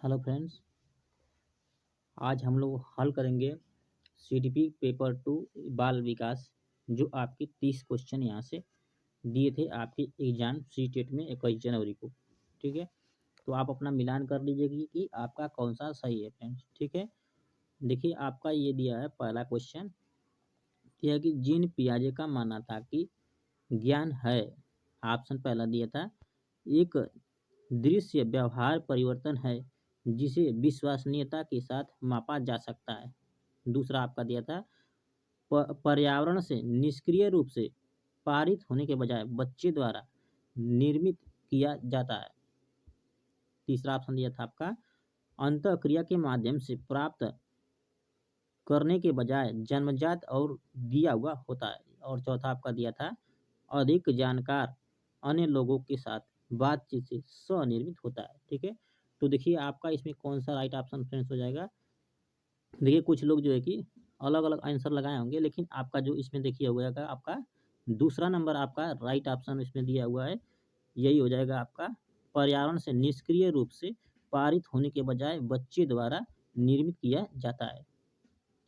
Hello friends, आज हम लोग हल करेंगे सीटीपी पेपर 2 बाल विकास। जो आपके 30 क्वेश्चन यहाँ से दिए थे आपके एग्जाम सीटेट में 21 जनवरी को। ठीक है, तो आप अपना मिलान कर लीजिएगा कि आपका कौन सा सही है फ्रेंड्स। ठीक है, देखिए आपका ये दिया है पहला क्वेश्चन, यह कि जीन पियाजे का मानना था कि ज्ञान है। ऑप्शन पहला दिया था एक दृश्य व्यवहार परिवर्तन है जिसे विश्वसनीयता के साथ मापा जा सकता है। दूसरा आपका दिया था पर्यावरण से निष्क्रिय रूप से पारित होने के बजाय बच्चे द्वारा निर्मित किया जाता है। तीसरा ऑप्शन दिया था आपका अंतःक्रिया के माध्यम से प्राप्त करने के बजाय जन्मजात और दिया हुआ होता है। और चौथा आपका दिया था अधिक जानकार अन्य लोगों के साथ बातचीत से स्वनिर्मित होता है। ठीक है, तो देखिए आपका इसमें कौन सा राइट ऑप्शन फ्रेंड्स हो जाएगा। देखिए कुछ लोग जो है कि अलग अलग आंसर लगाए होंगे, लेकिन आपका जो इसमें देखिए हो जाएगा आपका दूसरा नंबर आपका राइट ऑप्शन इसमें दिया हुआ है, यही हो जाएगा आपका पर्यावरण से निष्क्रिय रूप से पारित होने के बजाय बच्चे द्वारा निर्मित किया जाता है।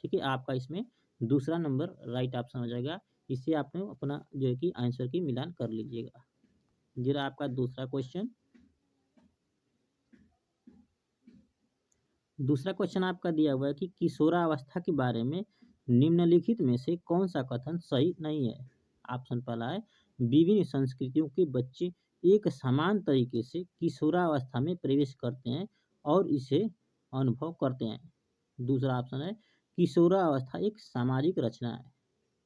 ठीक है, आपका इसमें दूसरा नंबर राइट ऑप्शन हो जाएगा। इससे आपने अपना जो है कि आंसर की मिलान कर लीजिएगा। जरा आपका दूसरा क्वेश्चन आपका दिया हुआ है कि किशोरावस्था के बारे में निम्नलिखित में से कौन सा कथन सही नहीं है। ऑप्शन पहला है विभिन्न संस्कृतियों के बच्चे एक समान तरीके से किशोरावस्था में प्रवेश करते हैं और इसे अनुभव करते हैं। दूसरा ऑप्शन है किशोरावस्था एक सामाजिक रचना है।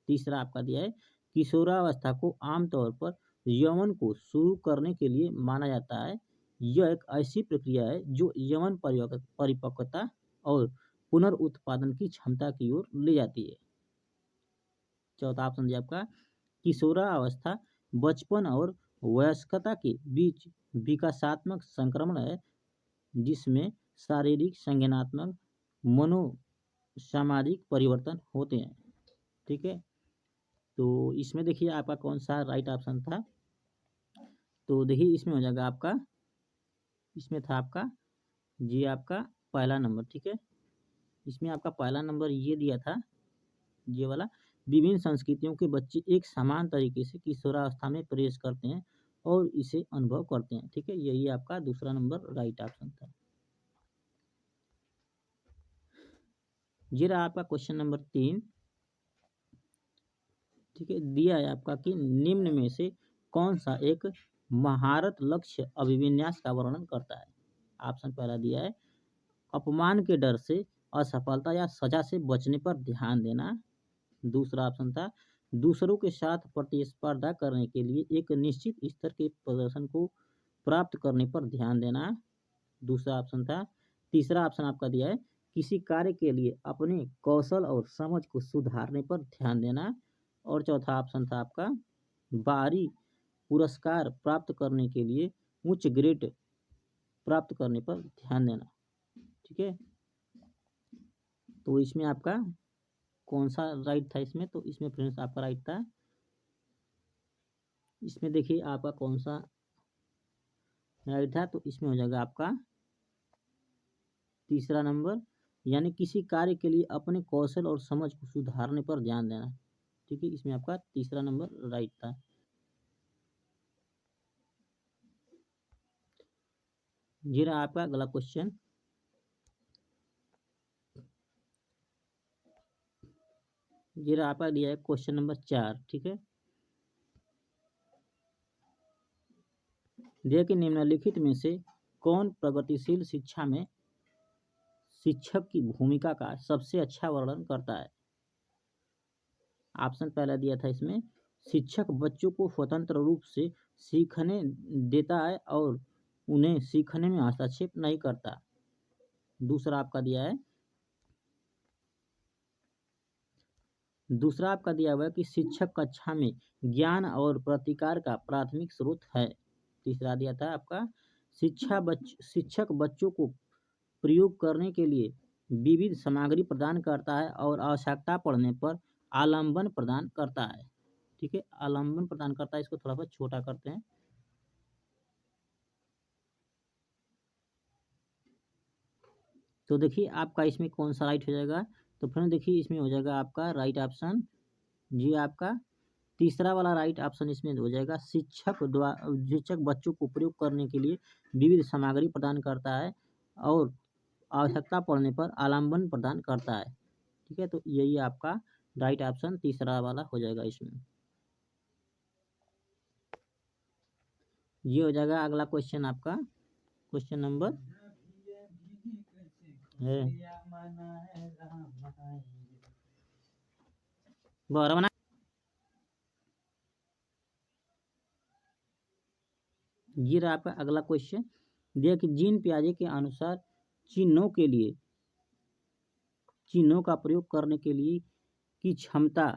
तीसरा आपका दिया है किशोरावस्था को आमतौर पर यौवन को शुरू करने के लिए माना जाता है। यह एक ऐसी प्रक्रिया है जो यौवन परिपक्वता और पुनर्उत्पादन की क्षमता की ओर ले जाती है। चौथा ऑप्शन दिया आपका किशोरावस्था बचपन और वयस्कता के बीच विकासात्मक संक्रमण है जिसमें शारीरिक संज्ञानात्मक मनोसामाजिक परिवर्तन होते हैं। ठीक है, तो इसमें देखिए आपका कौन सा राइट ऑप्शन था। तो देखिए इसमें हो जाएगा आपका, इसमें था आपका जी आपका पहला नंबर। ठीक है, इसमें आपका पहला नंबर ये दिया था, ये वाला विभिन्न संस्कृतियों के बच्चे एक समान तरीके से किशोरावस्था में प्रवेश करते हैं और इसे अनुभव करते हैं। ठीक है, यही आपका दूसरा नंबर राइट ऑप्शन था। ये रहा आपका क्वेश्चन नंबर 3। ठीक है, दिया है आपका कि निम्न में से कौन सा एक महारत लक्ष्य अभिविन्यास का वर्णन करता है। ऑप्शन पहला दिया है अपमान के डर से असफलता या सजा से बचने पर ध्यान देना। दूसरा ऑप्शन था दूसरों के साथ प्रतिस्पर्धा करने के लिए एक निश्चित स्तर के प्रदर्शन को प्राप्त करने पर ध्यान देना। दूसरा ऑप्शन था, तीसरा ऑप्शन आपका दिया है किसी कार्य के लिए अपने कौशल और समझ को सुधारने पर ध्यान देना। और चौथा ऑप्शन था आपका बाहरी पुरस्कार प्राप्त करने के लिए उच्च ग्रेड प्राप्त करने पर ध्यान देना। ठीक है, तो इसमें आपका कौन सा राइट था इसमें, तो इसमें फ्रेंड्स आपका राइट था, इसमें देखिए आपका कौन सा राइट था, तो इसमें हो जाएगा आपका तीसरा नंबर, यानी किसी कार्य के लिए अपने कौशल और समझ को सुधारने पर ध्यान देना। ठीक है, इसमें आपका तीसरा नंबर राइट था। ये रहा आपका अगला क्वेश्चन। ये रहा आपका दिया है क्वेश्चन नंबर 4। ठीक है, दिया कि निम्नलिखित में से कौन प्रगतिशील शिक्षा में शिक्षक की भूमिका का सबसे अच्छा वर्णन करता है। ऑप्शन पहला दिया था इसमें शिक्षक बच्चों को स्वतंत्र रूप से सीखने देता है और उन्हें सीखने में हस्तक्षेप नहीं करता। दूसरा आपका दिया है, दूसरा आपका दिया हुआ है कि शिक्षक कक्षा में ज्ञान और प्रतिकार का प्राथमिक स्रोत है। तीसरा दिया था आपका शिक्षक बच्चों को प्रयोग करने के लिए विविध सामग्री प्रदान करता है और आवश्यकता पड़ने पर आलम्बन प्रदान करता है। ठीक है, आलम्बन प्रदान करता है, इसको थोड़ा सा छोटा करते हैं। तो देखिए आपका इसमें कौन सा राइट हो जाएगा। तो फ्रेंड देखिए इसमें हो जाएगा आपका राइट ऑप्शन जी, आपका तीसरा वाला राइट ऑप्शन इसमें हो जाएगा। शिक्षक बच्चों को प्रयोग करने के लिए विविध सामग्री प्रदान करता है और आवश्यकता पड़ने पर आलम्बन प्रदान करता है। ठीक है, तो यही आपका राइट ऑप्शन तीसरा वाला हो जाएगा इसमें। ये हो जाएगा अगला क्वेश्चन आपका, क्वेश्चन नंबर है बना। ये रहा आपका अगला क्वेश्चन, दिया कि जीन पियाजे के अनुसार चिन्हों का प्रयोग करने के लिए की क्षमता।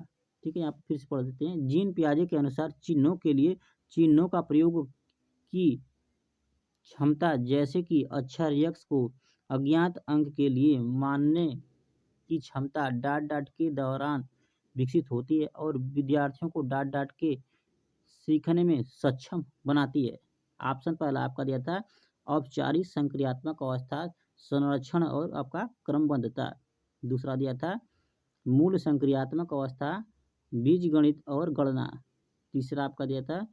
ठीक है, यहाँ फिर से पढ़ देते हैं। जीन पियाजे के अनुसार चिन्हों का प्रयोग की क्षमता, जैसे कि अक्षर यक्स को अज्ञात अंक के लिए मानने की क्षमता डाट डाट के दौरान विकसित होती है और विद्यार्थियों को डाट डाट के सीखने में सक्षम बनाती है। ऑप्शन पहला आपका दिया था औपचारिक संक्रियात्मक अवस्था, संरक्षण और आपका क्रमबद्धता। दूसरा दिया था मूल संक्रियात्मक अवस्था, बीजगणित और गणना। तीसरा आपका दिया था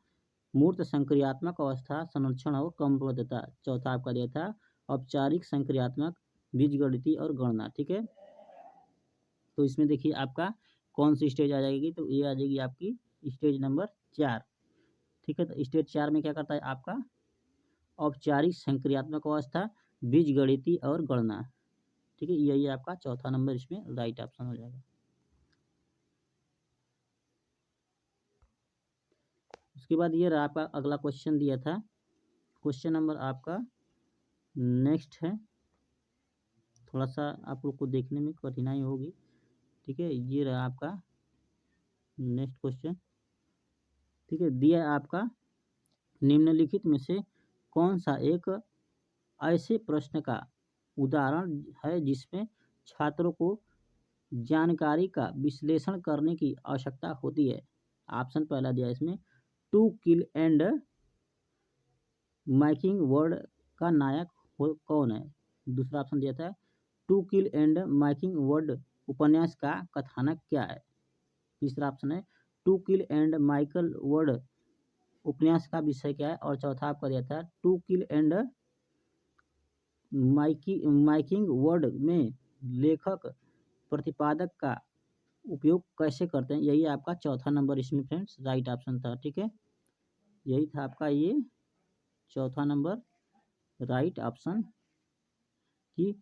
मूर्त संक्रियात्मक अवस्था, संरक्षण और क्रमबद्धता। चौथा आपका दिया था औपचारिक संक्रियात्मक, बीजगणितीय और गणना। ठीक है, तो इसमें देखिए आपका कौन सी स्टेज आ जाएगी, तो ये आ जाएगी आपकी स्टेज नंबर 4। ठीक है, तो स्टेज 4 में क्या करता है आपका औपचारिक संक्रियात्मक अवस्था, बीजगणितीय और गणना। ठीक है, यही आपका चौथा नंबर इसमें राइट ऑप्शन हो जाएगा। उसके बाद ये रहा आपका अगला क्वेश्चन दिया था, क्वेश्चन नंबर आपका नेक्स्ट है। थोड़ा सा आप लोग को देखने में कठिनाई होगी। ठीक है, ये रहा आपका नेक्स्ट क्वेश्चन। ठीक है, दिया है आपका निम्नलिखित में से कौन सा एक ऐसे प्रश्न का उदाहरण है जिसमें छात्रों को जानकारी का विश्लेषण करने की आवश्यकता होती है। ऑप्शन पहला दिया इसमें to kill and mockingbird का नायक कौन है। दूसरा ऑप्शन दिया था to kill and mockingbird उपन्यास का कथानक क्या है। तीसरा ऑप्शन है to kill and Michael word उपन्यास का विषय क्या है। और चौथा आपका दिया था to kill and mockingbird में लेखक प्रतिपादक का उपयोग कैसे करते हैं। यही आपका चौथा नंबर इसमें फ्रेंड्स राइट ऑप्शन था। ठीक है, यही था आपका ये चौथा नंबर राइट ऑप्शन कि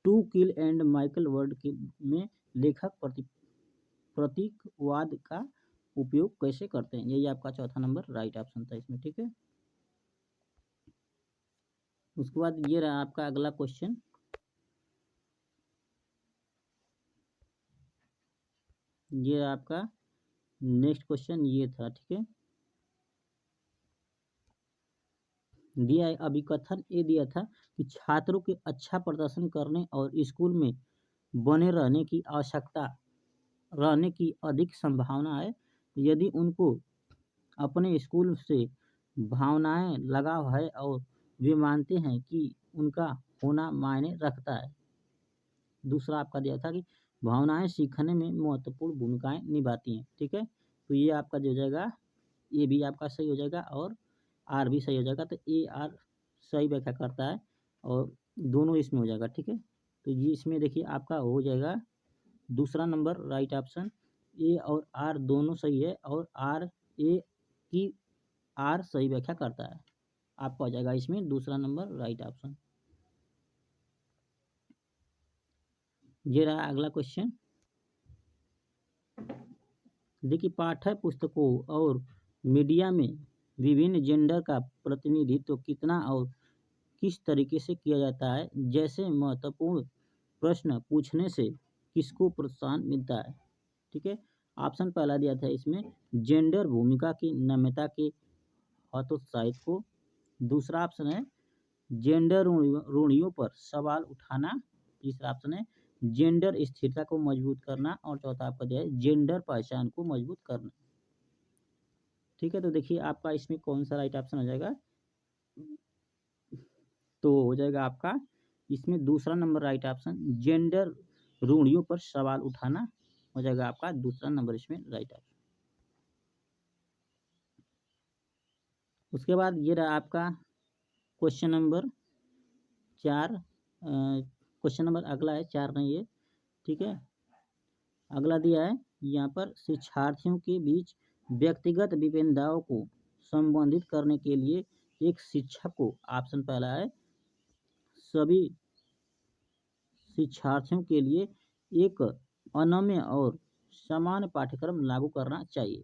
to kill and Michael word के में लेखक प्रतीकवाद का उपयोग कैसे करते हैं। यही आपका चौथा नंबर राइट ऑप्शन था इसमें। ठीक है, उसके बाद ये रहा आपका अगला क्वेश्चन। ये आपका नेक्स्ट क्वेश्चन ये था। ठीक है, दिया है अभिकथन ये दिया था कि छात्रों के अच्छा प्रदर्शन करने और स्कूल में बने रहने की अधिक संभावना है यदि उनको अपने स्कूल से भावनाएं लगाव है और वे मानते हैं कि उनका होना मायने रखता है। दूसरा आपका दिया था कि भावनाएं सीखने में महत्वपूर्ण भूमिकाएं निभाती हैं। ठीक है, तो ये आपका जो हो जाएगा ये भी आपका सही हो जाएगा और आर भी सही हो जाएगा। तो ए आर सही व्याख्या करता है और दोनों इसमें हो जाएगा। ठीक है, तो ये इसमें देखिए आपका हो जाएगा दूसरा नंबर राइट ऑप्शन। ए और आर दोनों सही है और आर ए की आर सही व्याख्या करता है। आपका हो जाएगा इसमें दूसरा नंबर राइट ऑप्शन। ये रहा अगला क्वेश्चन। देखिए पाठ्य पुस्तकों और मीडिया में विभिन्न जेंडर का प्रतिनिधित्व कितना और किस तरीके से किया जाता है जैसे महत्वपूर्ण प्रश्न पूछने से किसको प्रोत्साहन मिलता है। ठीक है, ऑप्शन पहला दिया था इसमें जेंडर भूमिका की नम्यता के हतोत्साहित को। दूसरा ऑप्शन है जेंडर रूढ़ियों पर सवाल उठाना। तीसरा ऑप्शन है जेंडर स्थिरता को मजबूत करना और चौथा आपका दिया है जेंडर पहचान को मजबूत करना। ठीक है, तो देखिए आपका इसमें कौन सा राइट ऑप्शन हो जाएगा, तो हो जाएगा आपका इसमें दूसरा नंबर राइट ऑप्शन जेंडर रूढ़ियों पर सवाल उठाना हो जाएगा आपका दूसरा नंबर इसमें राइट ऑप्शन। उसके बाद ये रहा आपका क्वेश्चन नंबर 4। क्वेश्चन नंबर अगला है 4 नहीं है, ठीक है। अगला दिया है यहाँ पर शिक्षार्थियों के बीच व्यक्तिगत विभिन्नताओं को संबोधित करने के लिए एक शिक्षक को, ऑप्शन पहला है, सभी शिक्षार्थियों के लिए एक अनम्य और समान पाठ्यक्रम लागू करना चाहिए।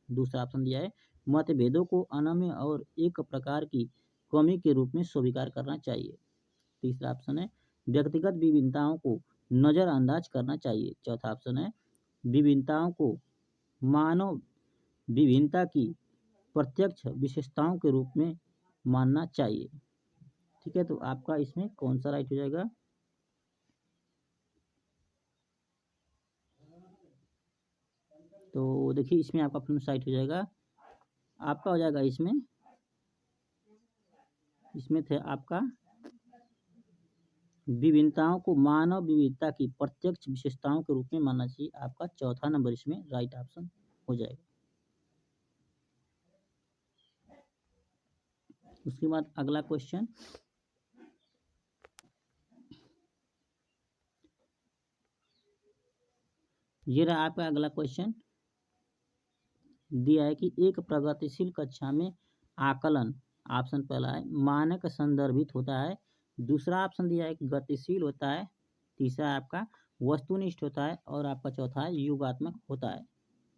दूसरा ऑप्शन दिया है मतभेदों को अनम्य और एक प्रकार की कमी के रूप में स्वीकार करना चाहिए। तीसरा ऑप्शन है व्यक्तिगत विभिन्नताओं को नज़रअंदाज करना चाहिए। चौथा ऑप्शन है विभिन्नताओं को मानव विभिन्नता की प्रत्यक्ष विशेषताओं के रूप में मानना चाहिए। ठीक है, तो आपका इसमें कौन सा राइट हो जाएगा? तो देखिए इसमें आपका ऑप्शन राइट हो जाएगा, आपका हो जाएगा इसमें थे आपका विभिन्नताओं को मानव विविधता की प्रत्यक्ष विशेषताओं के रूप में मानना चाहिए। आपका चौथा नंबर इसमें राइट ऑप्शन हो जाएगा। उसके बाद अगला क्वेश्चन, ये रहा आपका अगला क्वेश्चन। दिया है कि एक प्रगतिशील कक्षा में आकलन, ऑप्शन पहला है मानक संदर्भित होता है। दूसरा ऑप्शन दिया है कि गतिशील होता है। तीसरा आपका वस्तुनिष्ठ होता है और आपका चौथा है युगात्मक होता है।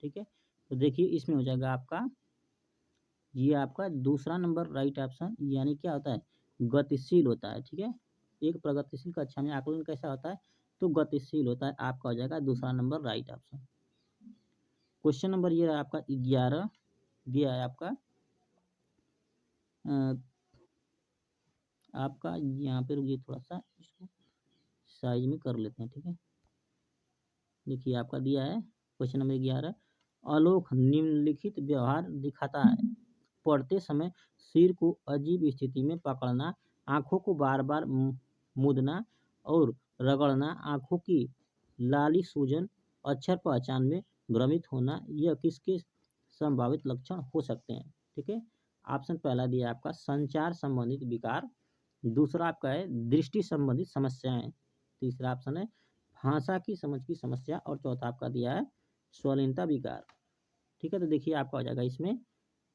ठीक है, तो देखिए इसमें हो जाएगा आपका ये आपका दूसरा नंबर राइट ऑप्शन, यानी क्या होता है गतिशील होता है। ठीक है, एक प्रगतिशील कक्षा में आकलन कैसा होता है तो गतिशील होता है। आपका हो जाएगा दूसरा number right option. Question number ये है आपका 11 दिया है आपका यहाँ पे रुकिए थोड़ा सा इसको साइज में कर लेते हैं। ठीक है, देखिए आपका दिया है क्वेश्चन नंबर 11, आलोक निम्नलिखित व्यवहार दिखाता है। पढ़ते समय सिर को अजीब स्थिति में पकड़ना, आंखों को बार बार मूंदना और रगड़ना, आंखों की लाली सूजन, अक्षर पहचान में भ्रमित होना, यह किसके संभावित लक्षण हो सकते हैं? ठीक है, ऑप्शन पहला दिया आपका संचार संबंधित विकार। दूसरा आपका है दृष्टि संबंधित समस्याएं। तीसरा ऑप्शन है भाषा की समझ की समस्या और चौथा आपका दिया है स्वलीनता विकार। ठीक है, तो देखिए आपका हो जाएगा इसमें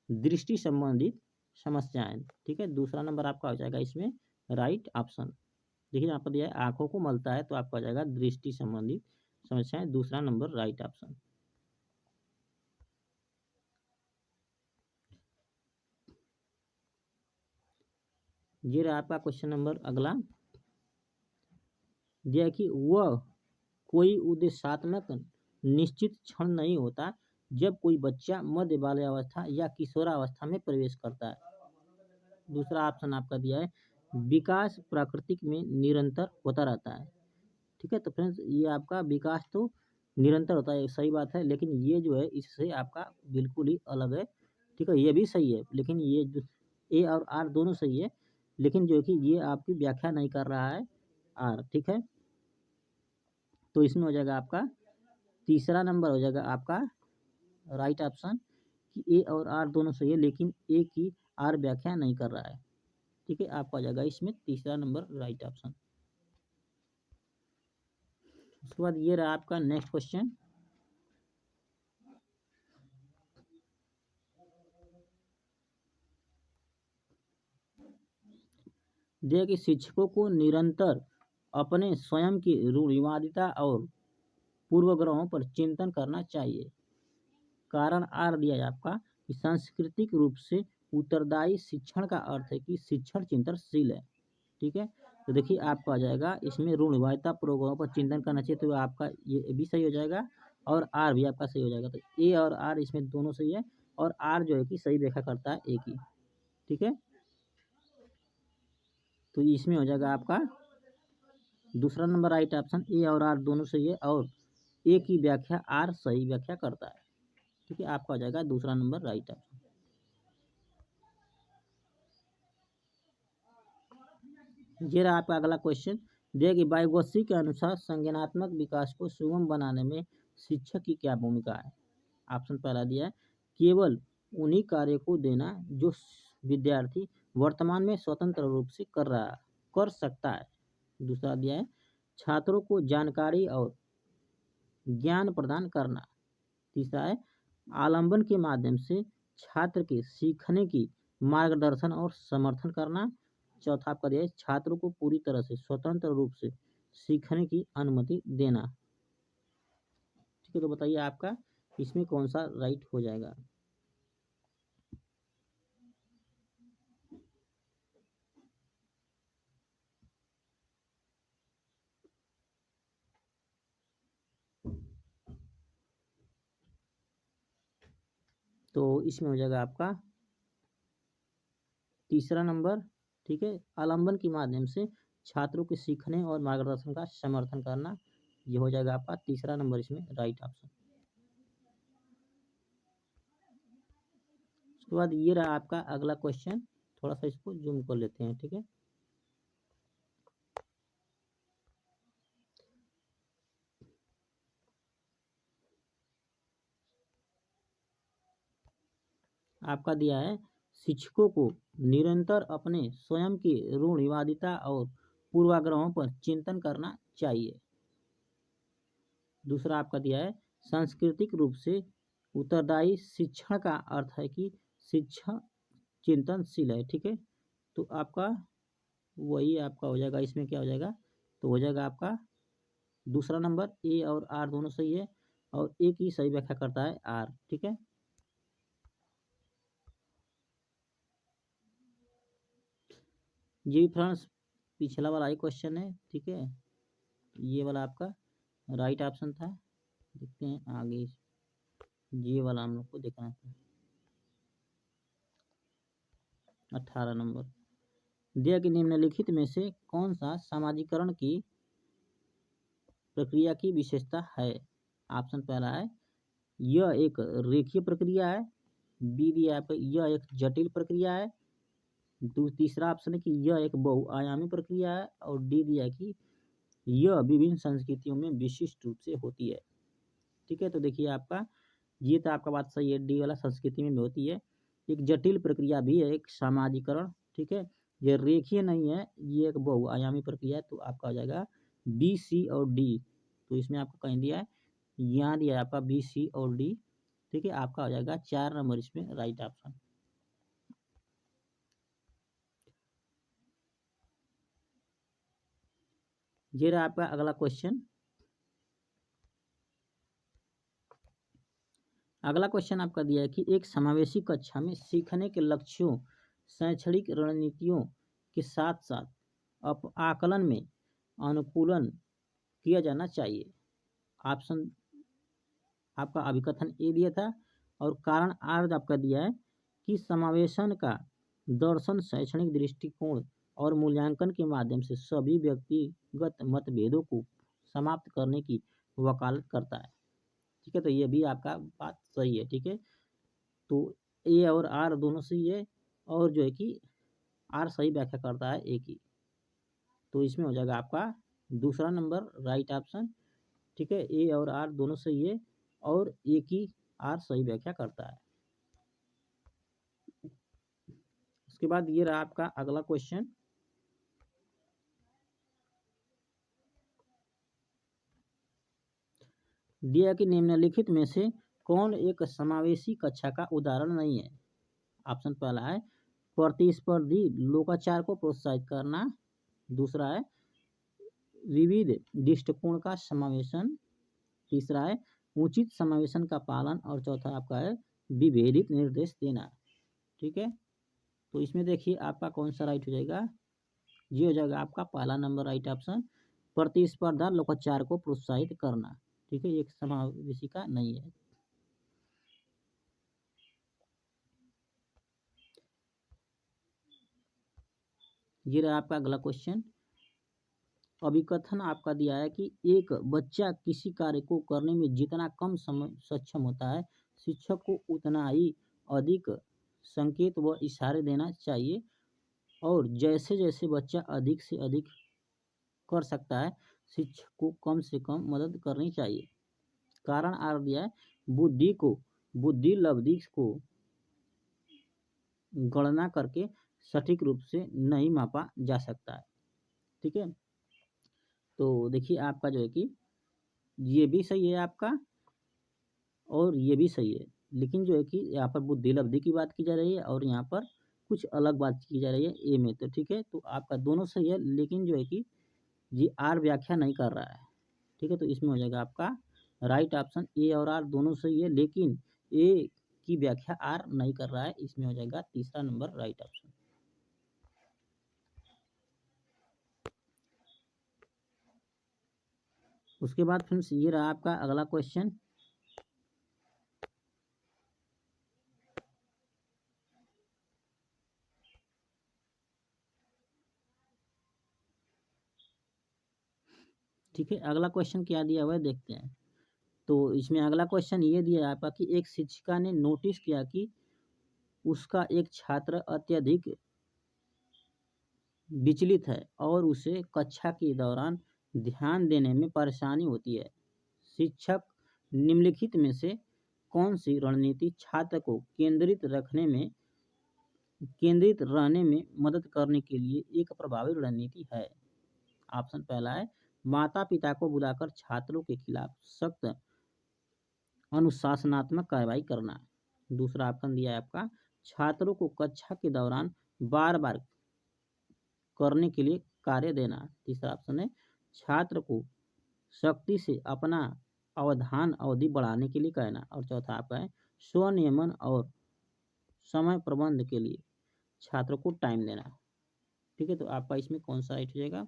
दृष्टि संबंधित समस्याएं। ठीक है, दूसरा नंबर आपका हो जाएगा इसमें राइट ऑप्शन। देखिए यहाँ पर दिया है आंखों को मलता है तो आपका हो जाएगा दृष्टि संबंधित समस्याएं, दूसरा नंबर राइट ऑप्शन। ये रहा आपका क्वेश्चन नंबर अगला। दिया कि वह कोई उद्देश्यात्मक निश्चित क्षण नहीं होता जब कोई बच्चा मध्य बाल्यावस्था या किशोरावस्था में प्रवेश करता है। दूसरा ऑप्शन आपका दिया है विकास प्राकृतिक में निरंतर होता रहता है। ठीक है, तो फ्रेंड्स ये आपका विकास तो निरंतर होता है, सही बात है, लेकिन ये जो है इससे आपका बिल्कुल ही अलग है। ठीक है, ये भी सही है, लेकिन ये जो ए और आर दोनों सही है, लेकिन जो कि ये आपकी व्याख्या नहीं कर रहा है आर। ठीक है, तो इसमें हो जाएगा आपका तीसरा नंबर हो जाएगा आपका राइट ऑप्शन कि ए और आर दोनों सही है, लेकिन ए की आर व्याख्या नहीं कर रहा है। ठीक है, आपका हो जाएगा इसमें तीसरा नंबर राइट ऑप्शन। उसके बाद ये रहा आपका नेक्स्ट क्वेश्चन। दिया कि शिक्षकों को निरंतर अपने स्वयं की रूढ़िवादिता और पूर्वग्रहों पर चिंतन करना चाहिए। कारण आर दिया है आपका कि सांस्कृतिक रूप से उत्तरदायी शिक्षण का अर्थ है कि शिक्षण चिंतनशील है। ठीक है, तो देखिए आपका आ जाएगा इसमें रूढ़िवादिता पूर्वग्रहों पर चिंतन करना चाहिए, तो आपका ये भी सही हो जाएगा और आर भी आपका सही हो जाएगा। तो ए और आर इसमें दोनों सही है और आर जो है कि सही व्याख्या करता है ए की। ठीक है, तो इसमें हो जाएगा आपका दूसरा नंबर राइट ऑप्शन, ए और आर दोनों सही है और ए की व्याख्या आर सही व्याख्या करता है। ठीक है, आपका हो जाएगा दूसरा नंबर राइट ऑप्शन। ये रहा आपका अगला क्वेश्चन। देखिए वाइगोत्स्की के अनुसार संज्ञानात्मक विकास को सुगम बनाने में शिक्षक की क्या भूमिका है। ऑप्शन पहला दिया है केवल उन्हीं कार्यों को देना जो विद्यार्थी वर्तमान में स्वतंत्र रूप से कर सकता है। दूसरा दिया है छात्रों को जानकारी और ज्ञान प्रदान करना। तीसरा है आलंबन के माध्यम से छात्र के सीखने की मार्गदर्शन और समर्थन करना। चौथा आपका दिया है छात्रों को पूरी तरह से स्वतंत्र रूप से सीखने की अनुमति देना। ठीक है, तो बताइए आपका इसमें कौन सा राइट हो जाएगा। तो इसमें हो जाएगा आपका तीसरा नंबर। ठीक है, आलंबन के माध्यम से छात्रों के सीखने और मार्गदर्शन का समर्थन करना, ये हो जाएगा आपका तीसरा नंबर इसमें राइट ऑप्शन। उसके बाद ये रहा आपका अगला क्वेश्चन, थोड़ा सा इसको जूम कर लेते हैं। ठीक है, आपका दिया है शिक्षकों को निरंतर अपने स्वयं की रूढ़िवादिता और पूर्वाग्रहों पर चिंतन करना चाहिए। दूसरा आपका दिया है सांस्कृतिक रूप से उत्तरदायी शिक्षण का अर्थ है कि शिक्षा चिंतनशील है। ठीक है, तो आपका वही आपका हो जाएगा, इसमें क्या हो जाएगा, तो हो जाएगा आपका दूसरा नंबर। ए और आर दोनों सही है और ए की सही व्याख्या करता है आर। ठीक है, ये फ्रेंड्स पिछला वाला ही क्वेश्चन है। ठीक है, ये वाला आपका राइट ऑप्शन था। देखते हैं आगे, ये वाला हम लोग को देखना था 18 नंबर। दिया कि निम्नलिखित में से कौन सा सामाजिकरण की प्रक्रिया की विशेषता है। ऑप्शन पहला है यह एक रेखीय प्रक्रिया है। बी दिया है यह एक जटिल प्रक्रिया है। तीसरा ऑप्शन है कि यह एक बहुआयामी प्रक्रिया है। और डी दिया है कि यह विभिन्न संस्कृतियों में विशिष्ट रूप से होती है। ठीक है, तो देखिए आपका ये तो आपका बात सही है, डी वाला संस्कृति में होती है। एक जटिल प्रक्रिया भी है, एक सामाजिकरण। ठीक है, ये रेखीय नहीं है, ये एक बहुआयामी प्रक्रिया है। तो आपका हो जाएगा बी, सी और डी। तो इसमें आपको कहीं दिया है, यहाँ दिया है आपका बी, सी और डी। ठीक है, आपका हो जाएगा 4 नंबर इसमें राइट ऑप्शन। ये रहा आपका अगला क्वेश्चन। अगला क्वेश्चन आपका दिया है कि एक समावेशी कक्षा में सीखने के लक्ष्यों, शैक्षणिक रणनीतियों के साथ साथ आकलन में अनुकूलन किया जाना चाहिए। ऑप्शन आपका अभिकथन ए दिया था और कारण आर आपका दिया है कि समावेशन का दर्शन शैक्षणिक दृष्टिकोण और मूल्यांकन के माध्यम से सभी व्यक्तिगत मतभेदों को समाप्त करने की वकालत करता है। ठीक है, तो ये भी आपका बात सही है। ठीक है, तो ए और आर दोनों सही है और जो है कि आर सही व्याख्या करता है ए की। तो इसमें हो जाएगा आपका दूसरा नंबर राइट ऑप्शन। ठीक है, ए और आर दोनों सही है और ए की आर सही व्याख्या करता है। उसके बाद ये रहा आपका अगला क्वेश्चन। दिया कि निम्नलिखित में से कौन एक समावेशी कक्षा का उदाहरण नहीं है। ऑप्शन पहला है प्रतिस्पर्धी लोकाचार को प्रोत्साहित करना। दूसरा है विविध दृष्टिकोण का समावेशन। तीसरा है उचित समावेशन का पालन और चौथा आपका है विभेदित निर्देश देना। ठीक है, तो इसमें देखिए आपका कौन सा राइट हो जाएगा, ये हो जाएगा आपका पहला नंबर राइट ऑप्शन, प्रतिस्पर्धा लोकाचार को प्रोत्साहित करना। ठीक है, एक समावेशी का नहीं है। ये रहा आपका अगला क्वेश्चन। अभिकथन आपका दिया है कि एक बच्चा किसी कार्य को करने में जितना कम समय सक्षम होता है, शिक्षक को उतना ही अधिक संकेत व इशारे देना चाहिए। और जैसे जैसे बच्चा अधिक से अधिक कर सकता है, शिक्षक को कम से कम मदद करनी चाहिए। कारण आर दिया है, बुद्धि लब्धि को गणना करके सटीक रूप से नहीं मापा जा सकता है। ठीक है, तो देखिए आपका जो है कि ये भी सही है आपका और ये भी सही है, लेकिन जो है कि यहाँ पर बुद्धि लब्धि की बात की जा रही है और यहाँ पर कुछ अलग बात की जा रही है ए में। तो ठीक है, तो आपका दोनों सही है, लेकिन जो है कि ये आर व्याख्या नहीं कर रहा है। ठीक है, तो इसमें हो जाएगा आपका राइट ऑप्शन ए और आर दोनों सही है, लेकिन ए की व्याख्या आर नहीं कर रहा है, इसमें हो जाएगा तीसरा नंबर राइट ऑप्शन। उसके बाद फ्रेंड्स ये रहा आपका अगला क्वेश्चन। ठीक है, अगला क्वेश्चन क्या दिया हुआ है देखते हैं। तो इसमें अगला क्वेश्चन ये दिया है आपका कि एक शिक्षिका ने नोटिस किया कि उसका एक छात्र अत्यधिक विचलित है और उसे कक्षा के दौरान ध्यान देने में परेशानी होती है। शिक्षक निम्नलिखित में से कौन सी रणनीति छात्र को केंद्रित रहने में मदद करने के लिए एक प्रभावी रणनीति है। ऑप्शन पहला है, माता पिता को बुलाकर छात्रों के खिलाफ सख्त अनुशासनात्मक कार्रवाई करना। दूसरा ऑप्शन दिया है आपका, छात्रों को कक्षा के दौरान बार बार करने के लिए कार्य देना। तीसरा ऑप्शन है, छात्र को सख्ती से अपना अवधान अवधि बढ़ाने के लिए कहना। और चौथा आपका है, स्वनियमन और समय प्रबंध के लिए छात्रों को टाइम देना। ठीक है, तो आपका इसमें कौन सा राइट हो जाएगा?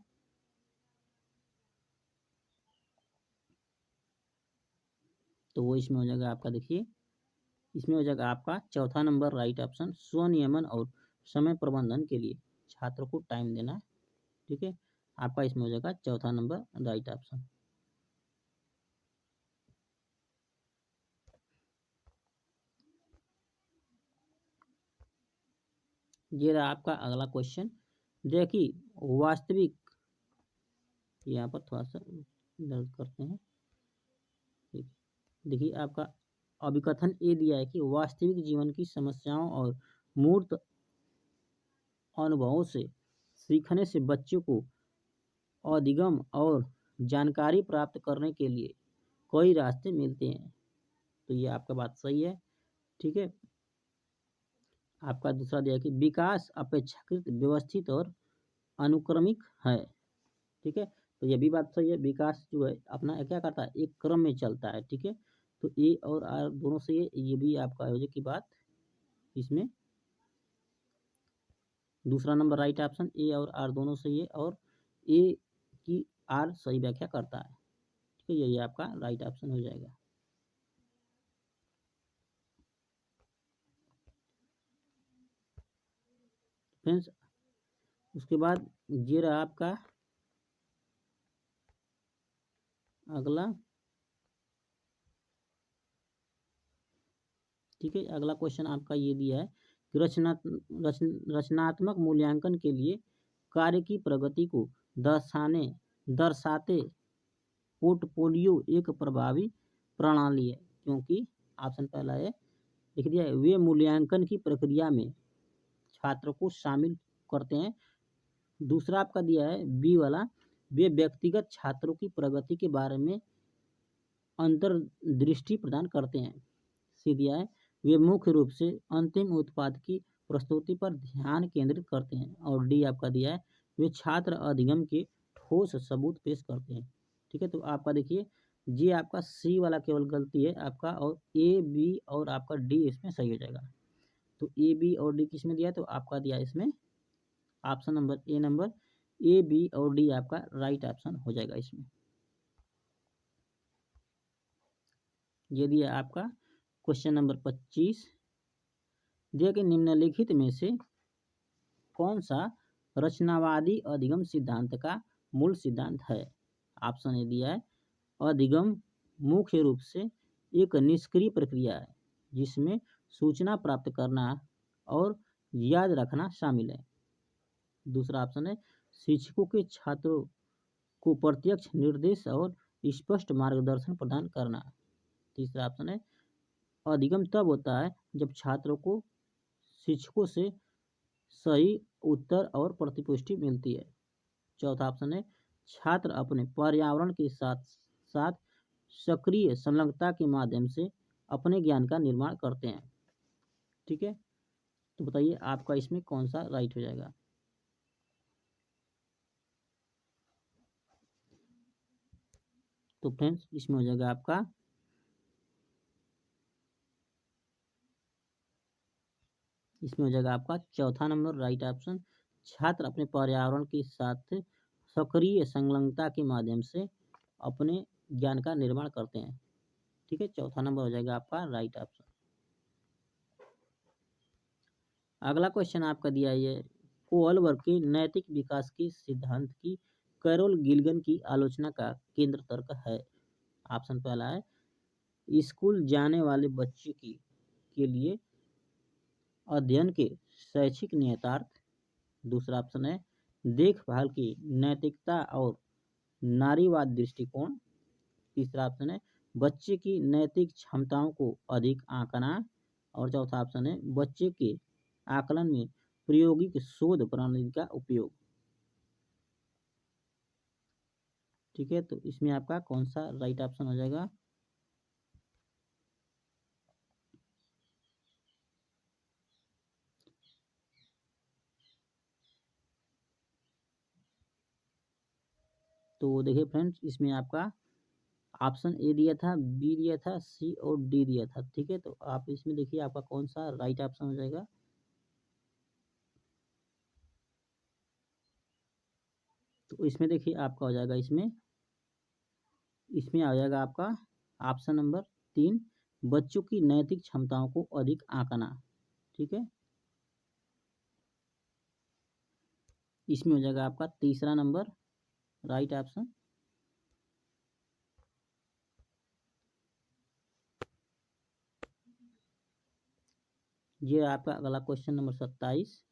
तो वो इसमें हो जाएगा आपका, देखिए इसमें हो जाएगा आपका चौथा नंबर राइट ऑप्शन, स्वनियमन और समय प्रबंधन के लिए छात्र को टाइम देना। ठीक है, आपका इसमें हो जाएगा चौथा नंबर राइट ऑप्शन। ये रहा आपका अगला क्वेश्चन। देखिए वास्तविक, यहाँ पर थोड़ा सा दर्द करते हैं। देखिए आपका अभिकथन ये दिया है कि वास्तविक जीवन की समस्याओं और मूर्त अनुभवों से सीखने से बच्चों को अधिगम और जानकारी प्राप्त करने के लिए कई रास्ते मिलते हैं। तो ये आपका बात सही है। ठीक है, आपका दूसरा दिया है कि विकास अपेक्षाकृत व्यवस्थित और अनुक्रमिक है। ठीक है, तो ये भी बात सही है, विकास जो है अपना क्या करता है, एक क्रम में चलता है। ठीक है, तो ए और आर दोनों सही है, ये भी आपका हो की बात इसमें दूसरा नंबर राइट ऑप्शन, ए और आर दोनों सही है और ए की आर सही व्याख्या करता है। ठीक है, यही आपका राइट ऑप्शन हो जाएगा। फ्रेंड्स उसके बाद ये रहा आपका अगला। ठीक है, अगला क्वेश्चन आपका ये दिया है कि रचनात्मक मूल्यांकन के लिए कार्य की प्रगति को दर्शाते पोर्टफोलियो एक प्रभावी प्रणाली है, क्योंकि ऑप्शन पहला है लिख दिया है, वे मूल्यांकन की प्रक्रिया में छात्र को शामिल करते हैं। दूसरा आपका दिया है बी वाला, वे व्यक्तिगत छात्रों की प्रगति के बारे में अंतर्दृष्टि प्रदान करते हैं। सी दिया है, वे मुख्य रूप से अंतिम उत्पाद की प्रस्तुति पर ध्यान केंद्रित करते हैं। और डी आपका दिया है, वे छात्र अधिगम के ठोस सबूत पेश करते हैं। ठीक है, तो आपका देखिए ये आपका सी वाला केवल गलती है आपका, और ए बी और आपका डी इसमें सही हो जाएगा। तो ए बी और डी किसमें दिया है, तो आपका दिया इसमें ऑप्शन नंबर ए बी और डी आपका राइट ऑप्शन हो जाएगा इसमें। ये दिया आपका क्वेश्चन नंबर 25, दिया कि निम्नलिखित में से कौन सा रचनावादी अधिगम सिद्धांत का मूल सिद्धांत है। ऑप्शन ए दिया है, अधिगम मुख्य रूप से एक निष्क्रिय प्रक्रिया है जिसमें सूचना प्राप्त करना और याद रखना शामिल है। दूसरा ऑप्शन है शिक्षकों के छात्रों को प्रत्यक्ष निर्देश और स्पष्ट मार्गदर्शन प्रदान करना। तीसरा ऑप्शन है अधिगम तब होता है जब छात्रों को शिक्षकों से सही उत्तर और प्रतिपुष्टि मिलती है। चौथा ऑप्शन है छात्र अपने पर्यावरण के साथ साथ सक्रिय संलग्नता के माध्यम से अपने ज्ञान का निर्माण करते हैं। ठीक है, तो बताइए आपका इसमें कौन सा राइट हो जाएगा। तो फ्रेंड्स इसमें हो जाएगा आपका चौथा नंबर राइट ऑप्शन। छात्र अपने पर्यावरण के साथ सक्रिय संलग्नता के माध्यम से अपने ज्ञान का निर्माण करते हैं। ठीक है, चौथा नंबर हो जाएगा आपका राइट ऑप्शन। अगला क्वेश्चन आपका दिया है कोहलबर्ग के नैतिक विकास के सिद्धांत की कैरोल गिल्गन की आलोचना का केंद्र तर्क है। ऑप्शन पहला है स्कूल जाने वाले बच्चे के लिए अध्ययन के शैक्षिक नियतार्थ। दूसरा ऑप्शन है देखभाल की नैतिकता और नारीवाद दृष्टिकोण। तीसरा ऑप्शन है बच्चे की नैतिक क्षमताओं को अधिक आंकना। और चौथा ऑप्शन है बच्चे के आकलन में प्रायोगिक शोध प्रणाली का उपयोग। ठीक है, तो इसमें आपका कौन सा राइट ऑप्शन हो जाएगा। तो देखिए फ्रेंड्स इसमें आपका ऑप्शन ए दिया था, बी दिया था, सी और डी दिया था। ठीक है, तो आप इसमें देखिए आपका कौन सा राइट ऑप्शन हो जाएगा। तो इसमें देखिए आपका हो जाएगा इसमें आ जाएगा आपका ऑप्शन नंबर 3 बच्चों की नैतिक क्षमताओं को अधिक आंकना। ठीक है, इसमें हो जाएगा आपका तीसरा नंबर राइट ऑप्शन। ये आपका अगला क्वेश्चन नंबर 27।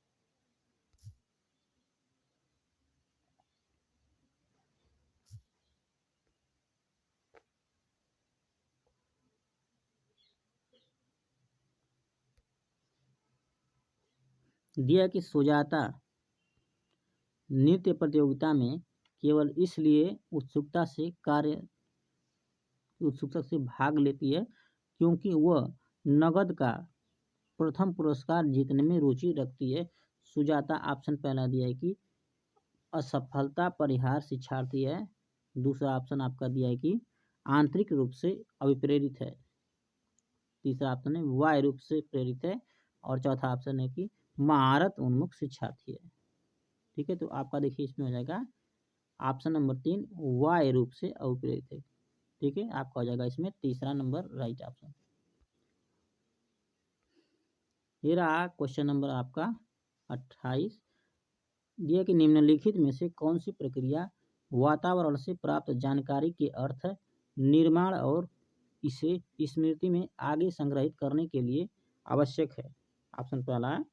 दिया कि सुजाता नृत्य प्रतियोगिता में केवल इसलिए उत्सुकता से भाग लेती है क्योंकि वह नगद का प्रथम पुरस्कार जीतने में रुचि रखती है। सुजाता ऑप्शन पहला दिया है कि असफलता परिहार शिक्षार्थी है। दूसरा ऑप्शन आपका दिया है कि आंतरिक रूप से अभिप्रेरित है। तीसरा ऑप्शन है बाह्य रूप से प्रेरित है। और चौथा ऑप्शन है कि महारत उन्मुख शिक्षार्थी है। ठीक है, तो आपका देखिए इसमें हो जाएगा ऑप्शन नंबर 3 बाह्य रूप से अभिप्रेरित है। ठीक है, आपका हो जाएगा इसमें तीसरा नंबर राइट ऑप्शन। ये रहा क्वेश्चन नंबर आपका 28। दिया कि निम्नलिखित में से कौन सी प्रक्रिया वातावरण से प्राप्त जानकारी के अर्थ निर्माण और इसे स्मृति में आगे संग्रहित करने के लिए आवश्यक है। ऑप्शन पहला है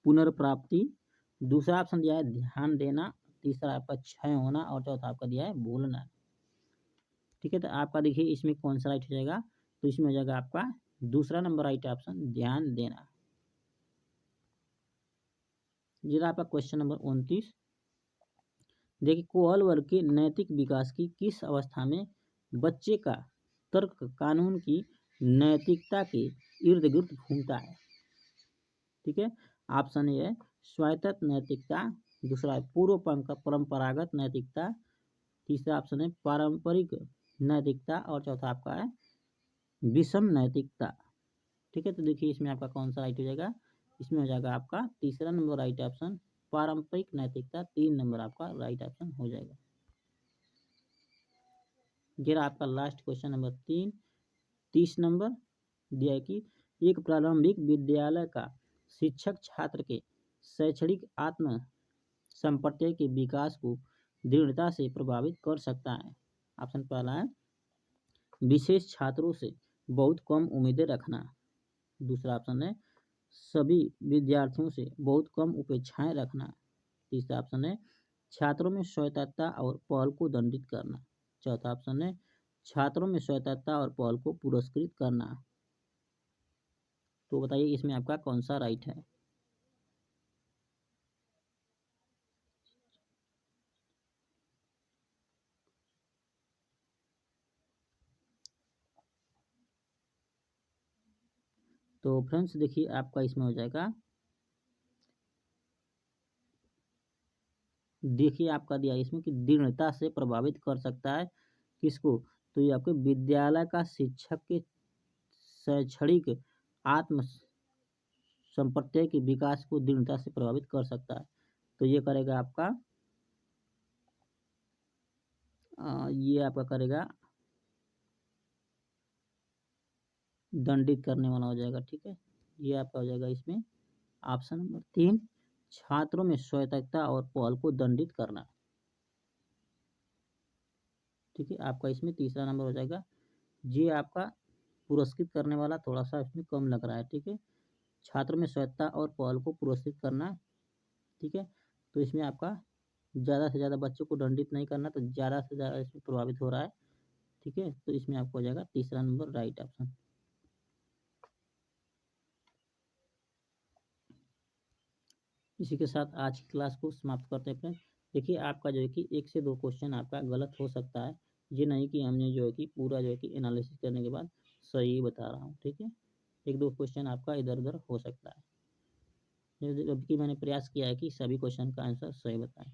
पुनर्प्राप्ति। दूसरा ऑप्शन दिया है ध्यान देना। तीसरा आपका क्षय होना और चौथा आपका दिया है भूलना। ठीक है, तो आपका देखिए इसमें कौन सा राइट हो जाएगा। तो इसमें हो जाएगा आपका दूसरा नंबर राइट ऑप्शन ध्यान देना। ये आपका क्वेश्चन नंबर 29। देखिए कोहलबर्ग के नैतिक विकास की किस अवस्था में बच्चे का तर्क कानून की नैतिकता के इर्द गिर्द घूमता है। ठीक है, ऑप्शन ए है स्वायत्त नैतिकता। दूसरा है पूर्व परंपरागत नैतिकता। तीसरा ऑप्शन है पारंपरिक नैतिकता और चौथा आपका है विषम नैतिकता। ठीक है, तो देखिए इसमें आपका कौन सा राइट हो जाएगा। इसमें हो जाएगा आपका तीसरा नंबर राइट ऑप्शन पारंपरिक नैतिकता। 3 नंबर आपका राइट ऑप्शन हो जाएगा। ये आपका लास्ट क्वेश्चन नंबर 30 नंबर दिया है कि एक प्रारंभिक विद्यालय का शिक्षक छात्र के शैक्षणिक आत्म संप्रत्यय के विकास को दृढ़ता से प्रभावित कर सकता है। ऑप्शन पहला है विशेष छात्रों से बहुत कम उम्मीदें रखना। दूसरा ऑप्शन है सभी विद्यार्थियों से बहुत कम अपेक्षाएं रखना। तीसरा ऑप्शन है छात्रों में स्वायत्तता और पहल को दंडित करना। चौथा ऑप्शन है छात्रों में स्वायत्तता और पहल को पुरस्कृत करना। तो बताइए इसमें आपका कौन सा राइट है। तो फ्रेंड्स देखिए आपका इसमें हो जाएगा, देखिए आपका दिया है इसमें कि दृढ़ता से प्रभावित कर सकता है किसको, तो ये आपके विद्यालय का शिक्षक के शैक्षणिक आत्म संप्रत्यय के विकास को दृढ़ता से प्रभावित कर सकता है। तो ये करेगा आपका ये आपका करेगा दंडित करने वाला हो जाएगा। ठीक है, ये आपका हो जाएगा इसमें ऑप्शन नंबर 3 छात्रों में स्वायत्तता और पहल को दंडित करना। ठीक है, आपका इसमें तीसरा नंबर हो जाएगा। ये आपका पुरस्कृत करने वाला थोड़ा सा इसमें कम लग रहा है। ठीक है, छात्र में स्वायत्तता और पहल को पुरस्कृत करना। ठीक है, तो इसमें आपका ज़्यादा से ज़्यादा बच्चों को दंडित नहीं करना, तो ज़्यादा से ज़्यादा इसमें प्रभावित हो रहा है। ठीक है, तो इसमें आपको हो जाएगा तीसरा नंबर राइट ऑप्शन। इसी के साथ आज की क्लास को समाप्त करते हैं फ्रेंड। देखिए आपका जो है कि 1 से 2 क्वेश्चन आपका गलत हो सकता है, ये नहीं कि हमने जो है कि पूरा जो है कि एनालिसिस करने के बाद सही बता रहा हूँ। ठीक है, 1-2 क्वेश्चन आपका इधर उधर हो सकता है, जबकि मैंने प्रयास किया है कि सभी क्वेश्चन का आंसर सही बताएं।